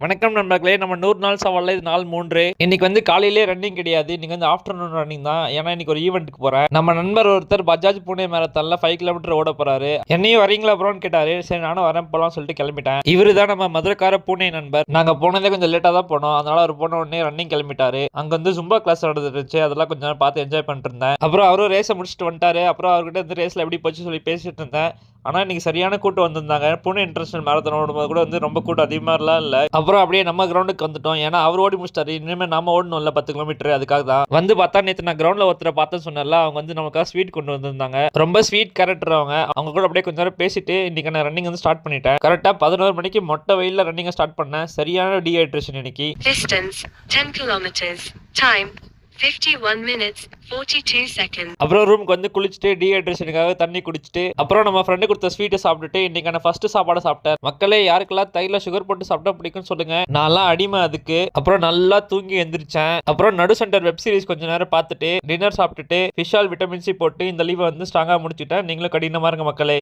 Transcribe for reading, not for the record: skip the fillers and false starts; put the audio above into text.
வணக்கம் நண்பர்களே, நம்ம 100 நாள் சவால்ல இது நாள் 3. இன்னைக்கு வந்து காலையிலே ரன்னிங் கிடையாது. இன்னைக்கு வந்து ஆஃப்டர்நூன் ரன்னிங் தான். ஏன்னா இன்னைக்கு ஒரு ஈவென்ட்க்கு போறேன். நம்ம நண்பர் ஒருத்தர் பஜாஜ் புனே மேரத்தான்ல 5 கிலோமீட்டர் ஓட போறாரு. என்னையும் வரீங்களா ப்ரோன்னு கேட்டாரு. சரி நானும் வரேன் போலாம் சொல்லிட்டு கிளம்பிட்டேன். இவரு தான் நம்ம மதுரைக்கார பூனே நண்பர். நாங்க போனதே கொஞ்சம் லேட்டா தான் போனோம். அதனால அவர் போன உடனே ரன்னிங் கிளம்பிட்டாரு. அங்க வந்து ஜும்பா கிளாஸ் நடந்துருச்சு. அதெல்லாம் கொஞ்சம் நேரம் பார்த்து என்ஜாய் பண்ணிட்டு இருந்தேன். அப்புறம் அவரும் ரேஸை முடிச்சுட்டு வந்துட்டாரு. அப்புறம் அவர்கிட்ட இந்த ரேஸ்ல எப்படி போச்சு சொல்லி பேசிட்டு இருந்தேன். ஆனா இன்னைக்கு சரியான கூட்டம் வந்திருந்தாங்க. புனே இன்டர்நேஷனல் மேரத்தான் ஓடும்போது கூட வந்து ரொம்ப கூட்டம் அதிகமாகலாம் இல்லை. அப்புறம் அப்படியே நம்ம கிரவுண்டுக்கு வந்துட்டோம். ஏன்னா அவர் ஓடி முடிச்சிட்டாரு. இனிமேல் நாம ஓடணும்ல 10 கிலோமீட்டர். அதுக்காக தான் வந்து பார்த்தா நேற்று நான் கிரவுண்ட்ல ஒருத்தரை பார்த்தேன்னு சொன்னல. அவங்க வந்து நமக்காக ஸ்வீட் கொண்டு வந்திருந்தாங்க. ரொம்ப ஸ்வீட் கேரக்டர் அவங்க கூட அப்படியே கொஞ்ச நேரம் பேசிட்டு இன்னைக்கு நான் ரன்னிங் வந்து ஸ்டார்ட் பண்ணிட்டேன். கரெக்டா 11 மணிக்கு மொட்டை வெயில்ல ரன்னிங் ஸ்டார்ட் பண்ணேன். சரியான டீஹைட்ரேஷன் இன்னைக்கு. Distance 10 kilometers. Time 51 minutes 42 seconds. அப்புறம் ரூமுக்கு வந்து குளிச்சுட்டு டீஹைட்ரேஷனுக்காக தண்ணி குடிச்சிட்டு அப்புறம் நம்ம ஃப்ரெண்டு கொடுத்த ஸ்வீட்டை சாப்பிட்டுட்டு இன்னைக்கான ஃபர்ஸ்ட் சாப்பாடை சாப்பிட்டேன். மக்களே யாருக்கெல்லாம் தைல சுகர் போட்டு சாப்பிட்டா பிடிக்கும்னு சொல்லுங்க. நான்லாம் அடிமை அதுக்கு. அப்புறம் நல்லா தூங்கி எந்திரிச்சேன். அப்புறம் நடு சென்டர் வெப் சீரிஸ் கொஞ்ச நேரம் பார்த்துட்டு டின்னர் சாப்பிட்டுட்டு ஃபிஷ் ஆல் விட்டமின் சி போட்டு இந்த லீவை வந்து ஸ்ட்ராங்கா முடிச்சுட்டேன். நீங்களும் கடினமா இருங்க மக்களே.